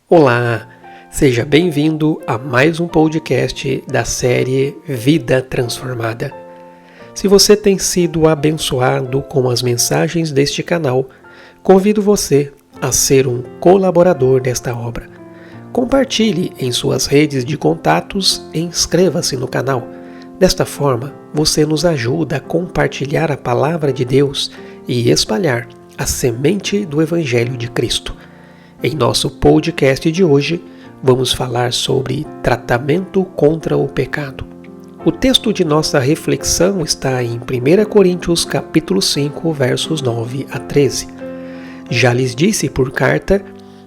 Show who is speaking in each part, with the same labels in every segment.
Speaker 1: Olá, seja bem-vindo a mais um podcast da série Vida Transformada. Se você tem sido abençoado com as mensagens deste canal, convido você a ser um colaborador desta obra. Compartilhe em suas redes de contatos e inscreva-se no canal. Desta forma, você nos ajuda a compartilhar a palavra de Deus e espalhar a semente do Evangelho de Cristo. Em nosso podcast de hoje, vamos falar sobre tratamento contra o pecado. O texto de nossa reflexão está em 1 Coríntios capítulo 5, versos 9 a 13. Já lhes disse por carta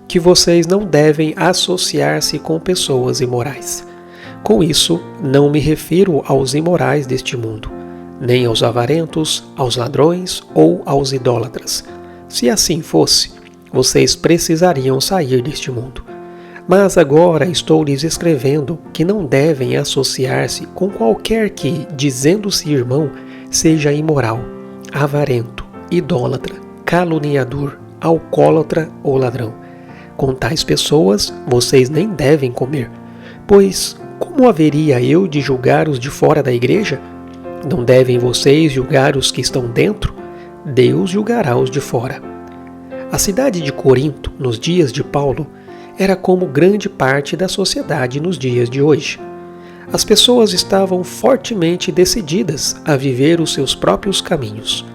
Speaker 1: que vocês não devem associar-se com pessoas imorais. Com isso, não me refiro aos imorais deste mundo, nem aos avarentos, aos ladrões ou aos idólatras. Se assim fosse, vocês precisariam sair deste mundo. Mas agora estou lhes escrevendo que não devem associar-se com qualquer que, dizendo-se irmão, seja imoral, avarento, idólatra, caluniador, alcoólatra ou ladrão. Com tais pessoas, vocês nem devem comer, pois como haveria eu de julgar os de fora da igreja? Não devem vocês julgar os que estão dentro? Deus julgará os de fora. A cidade de Corinto, nos dias de Paulo, era como grande parte da sociedade nos dias de hoje. As pessoas estavam fortemente decididas a viver os seus próprios caminhos.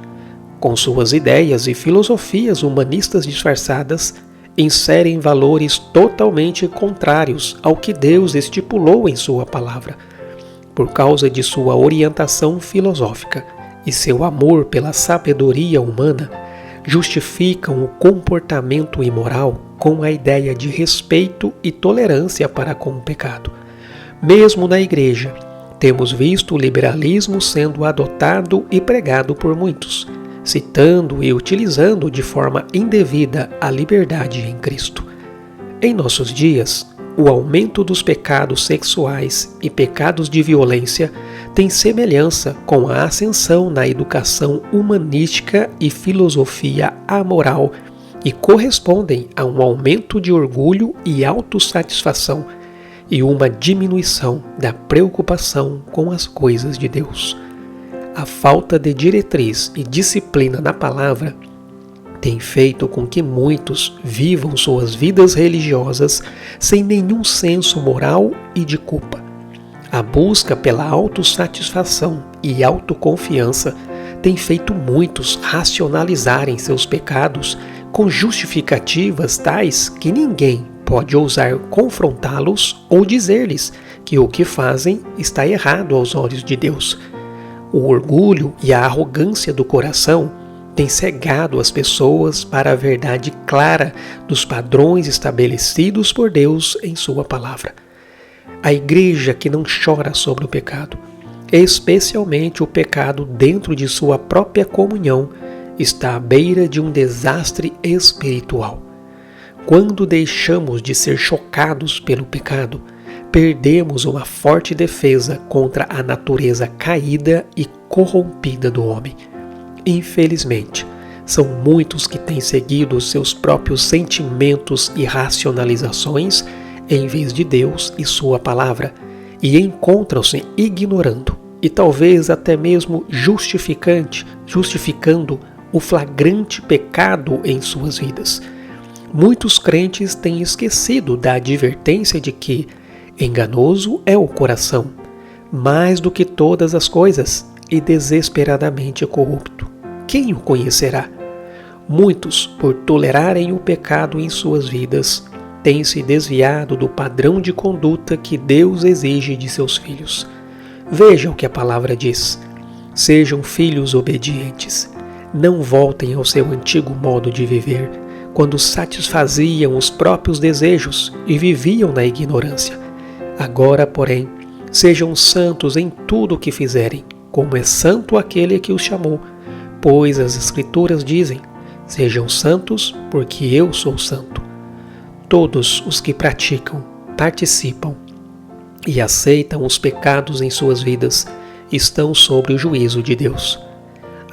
Speaker 1: Com suas ideias e filosofias humanistas disfarçadas, inserem valores totalmente contrários ao que Deus estipulou em sua palavra. Por causa de sua orientação filosófica e seu amor pela sabedoria humana, justificam o comportamento imoral com a ideia de respeito e tolerância para com o pecado. Mesmo na igreja, temos visto o liberalismo sendo adotado e pregado por muitos, citando e utilizando de forma indevida a liberdade em Cristo. Em nossos dias, o aumento dos pecados sexuais e pecados de violência tem semelhança com a ascensão na educação humanística e filosofia amoral e correspondem a um aumento de orgulho e autossatisfação e uma diminuição da preocupação com as coisas de Deus. A falta de diretriz e disciplina na palavra tem feito com que muitos vivam suas vidas religiosas sem nenhum senso moral e de culpa. A busca pela autossatisfação e autoconfiança tem feito muitos racionalizarem seus pecados com justificativas tais que ninguém pode ousar confrontá-los ou dizer-lhes que o que fazem está errado aos olhos de Deus. O orgulho e a arrogância do coração têm cegado as pessoas para a verdade clara dos padrões estabelecidos por Deus em sua palavra. A igreja que não chora sobre o pecado, especialmente o pecado dentro de sua própria comunhão, está à beira de um desastre espiritual. Quando deixamos de ser chocados pelo pecado, perdemos uma forte defesa contra a natureza caída e corrompida do homem. Infelizmente, são muitos que têm seguido os seus próprios sentimentos e racionalizações em vez de Deus e sua palavra, e encontram-se ignorando e talvez até mesmo justificando o flagrante pecado em suas vidas. Muitos crentes têm esquecido da advertência de que enganoso é o coração, mais do que todas as coisas, e desesperadamente corrupto. Quem o conhecerá? Muitos, por tolerarem o pecado em suas vidas, têm se desviado do padrão de conduta que Deus exige de seus filhos. Veja o que a palavra diz. Sejam filhos obedientes. Não voltem ao seu antigo modo de viver, quando satisfaziam os próprios desejos e viviam na ignorância. Agora, porém, sejam santos em tudo o que fizerem, como é santo aquele que os chamou. Pois as Escrituras dizem, sejam santos, porque eu sou santo. Todos os que participam e aceitam os pecados em suas vidas estão sob o juízo de Deus.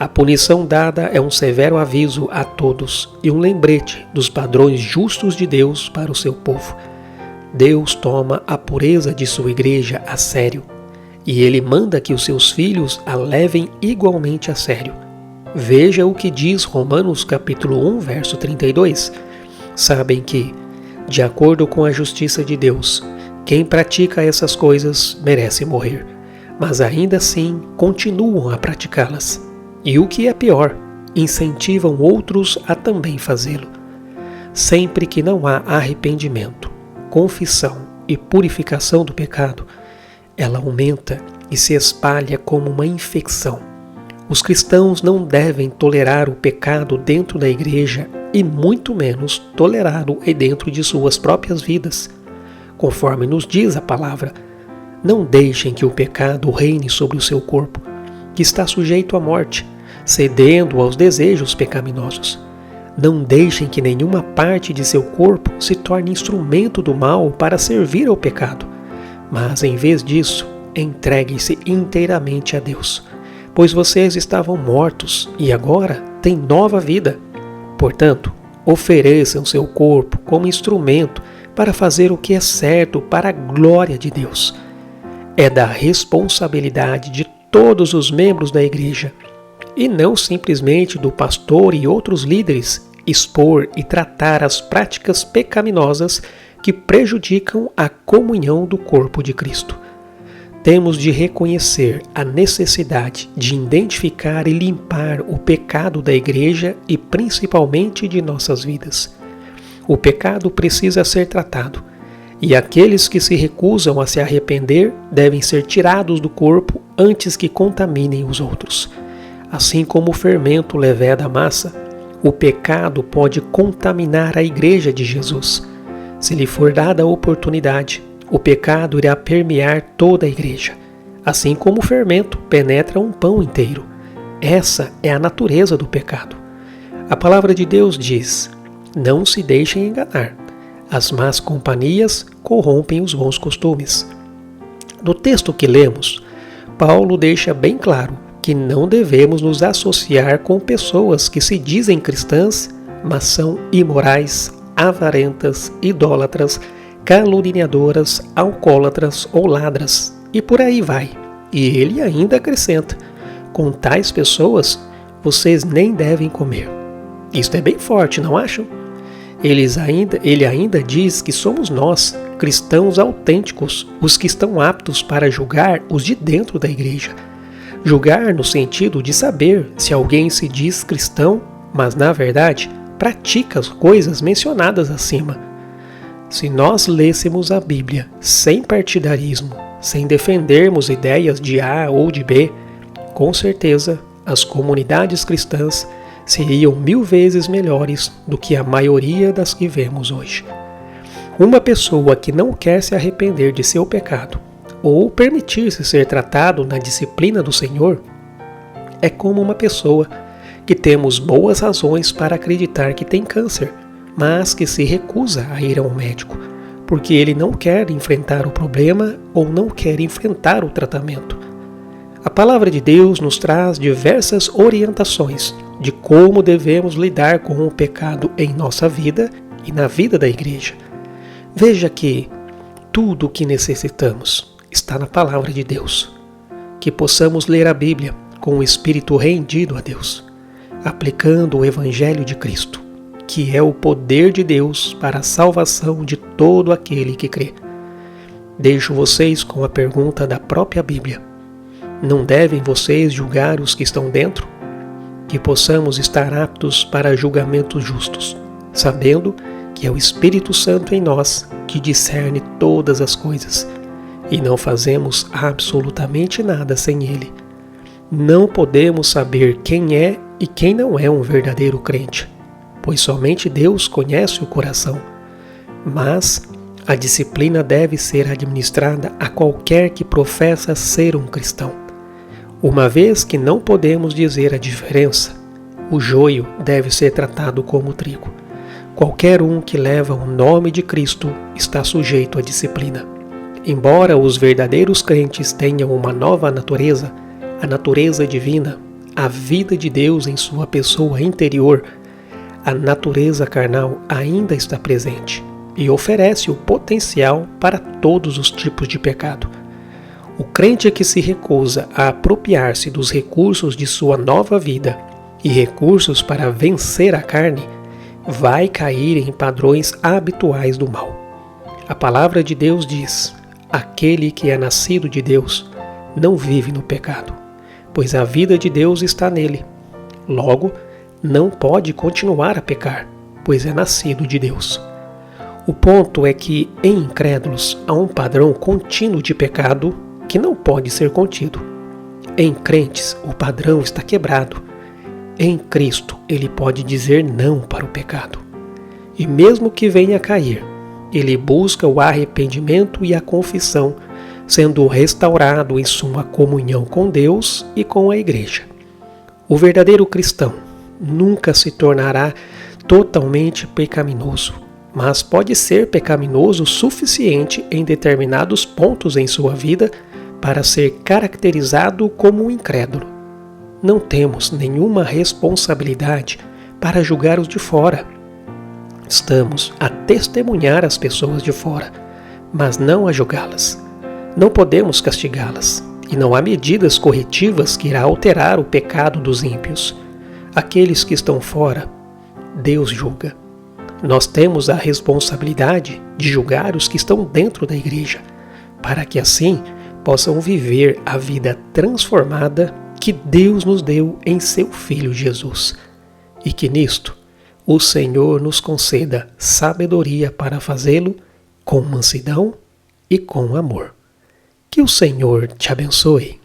Speaker 1: A punição dada é um severo aviso a todos e um lembrete dos padrões justos de Deus para o seu povo. Deus toma a pureza de sua igreja a sério, e Ele manda que os seus filhos a levem igualmente a sério. Veja o que diz Romanos capítulo 1, verso 32. Sabem que, de acordo com a justiça de Deus, quem pratica essas coisas merece morrer, mas ainda assim continuam a praticá-las. E o que é pior, incentivam outros a também fazê-lo. Sempre que não há arrependimento, confissão e purificação do pecado, ela aumenta e se espalha como uma infecção. Os cristãos não devem tolerar o pecado dentro da igreja e muito menos tolerá-lo dentro de suas próprias vidas. Conforme nos diz a palavra, não deixem que o pecado reine sobre o seu corpo, que está sujeito à morte, cedendo aos desejos pecaminosos. Não deixem que nenhuma parte de seu corpo se torne instrumento do mal para servir ao pecado, mas em vez disso, entreguem-se inteiramente a Deus, pois vocês estavam mortos e agora têm nova vida. Portanto, ofereçam seu corpo como instrumento para fazer o que é certo para a glória de Deus. É da responsabilidade de todos os membros da igreja, e não simplesmente do pastor e outros líderes, expor e tratar as práticas pecaminosas que prejudicam a comunhão do corpo de Cristo. Temos de reconhecer a necessidade de identificar e limpar o pecado da igreja e principalmente de nossas vidas. O pecado precisa ser tratado, e aqueles que se recusam a se arrepender devem ser tirados do corpo antes que contaminem os outros. Assim como o fermento leveda a massa, o pecado pode contaminar a igreja de Jesus. Se lhe for dada a oportunidade, o pecado irá permear toda a igreja, assim como o fermento penetra um pão inteiro. Essa é a natureza do pecado. A palavra de Deus diz: não se deixem enganar. As más companhias corrompem os bons costumes. No texto que lemos, Paulo deixa bem claro que não devemos nos associar com pessoas que se dizem cristãs, mas são imorais, avarentas, idólatras, caluniadoras, alcoólatras ou ladras, e por aí vai. E ele ainda acrescenta: com tais pessoas, vocês nem devem comer. Isto é bem forte, não acham? Ele ainda diz que somos nós, cristãos autênticos, os que estão aptos para julgar os de dentro da igreja. Julgar no sentido de saber se alguém se diz cristão, mas na verdade pratica as coisas mencionadas acima. Se nós lêssemos a Bíblia sem partidarismo, sem defendermos ideias de A ou de B, com certeza as comunidades cristãs seriam 1000 vezes melhores do que a maioria das que vemos hoje. Uma pessoa que não quer se arrepender de seu pecado ou permitir-se ser tratado na disciplina do Senhor é como uma pessoa que temos boas razões para acreditar que tem câncer, mas que se recusa a ir ao médico, porque ele não quer enfrentar o problema ou não quer enfrentar o tratamento. A palavra de Deus nos traz diversas orientações de como devemos lidar com o pecado em nossa vida e na vida da igreja. Veja que tudo o que necessitamos está na palavra de Deus. Que possamos ler a Bíblia com o espírito rendido a Deus, aplicando o Evangelho de Cristo, que é o poder de Deus para a salvação de todo aquele que crê. Deixo vocês com a pergunta da própria Bíblia: não devem vocês julgar os que estão dentro? Que possamos estar aptos para julgamentos justos, sabendo que é o Espírito Santo em nós que discerne todas as coisas, e não fazemos absolutamente nada sem Ele. Não podemos saber quem é e quem não é um verdadeiro crente, pois somente Deus conhece o coração. Mas a disciplina deve ser administrada a qualquer que professa ser um cristão. Uma vez que não podemos dizer a diferença, o joio deve ser tratado como trigo. Qualquer um que leva o nome de Cristo está sujeito à disciplina. Embora os verdadeiros crentes tenham uma nova natureza, a natureza divina, a vida de Deus em sua pessoa interior, a natureza carnal ainda está presente e oferece o potencial para todos os tipos de pecado. O crente que se recusa a apropriar-se dos recursos de sua nova vida e recursos para vencer a carne, vai cair em padrões habituais do mal. A palavra de Deus diz: aquele que é nascido de Deus não vive no pecado, pois a vida de Deus está nele. Logo, não pode continuar a pecar, pois é nascido de Deus. O ponto é que, em incrédulos, há um padrão contínuo de pecado que não pode ser contido. Em crentes, o padrão está quebrado. Em Cristo, ele pode dizer não para o pecado. E mesmo que venha a cair, ele busca o arrependimento e a confissão, sendo restaurado em sua comunhão com Deus e com a igreja. O verdadeiro cristão nunca se tornará totalmente pecaminoso, mas pode ser pecaminoso o suficiente em determinados pontos em sua vida para ser caracterizado como um incrédulo. Não temos nenhuma responsabilidade para julgar os de fora. Estamos a testemunhar as pessoas de fora, mas não a julgá-las. Não podemos castigá-las, e não há medidas corretivas que irá alterar o pecado dos ímpios. Aqueles que estão fora, Deus julga. Nós temos a responsabilidade de julgar os que estão dentro da igreja, para que assim possam viver a vida transformada que Deus nos deu em seu Filho Jesus. E que nisto o Senhor nos conceda sabedoria para fazê-lo com mansidão e com amor. Que o Senhor te abençoe.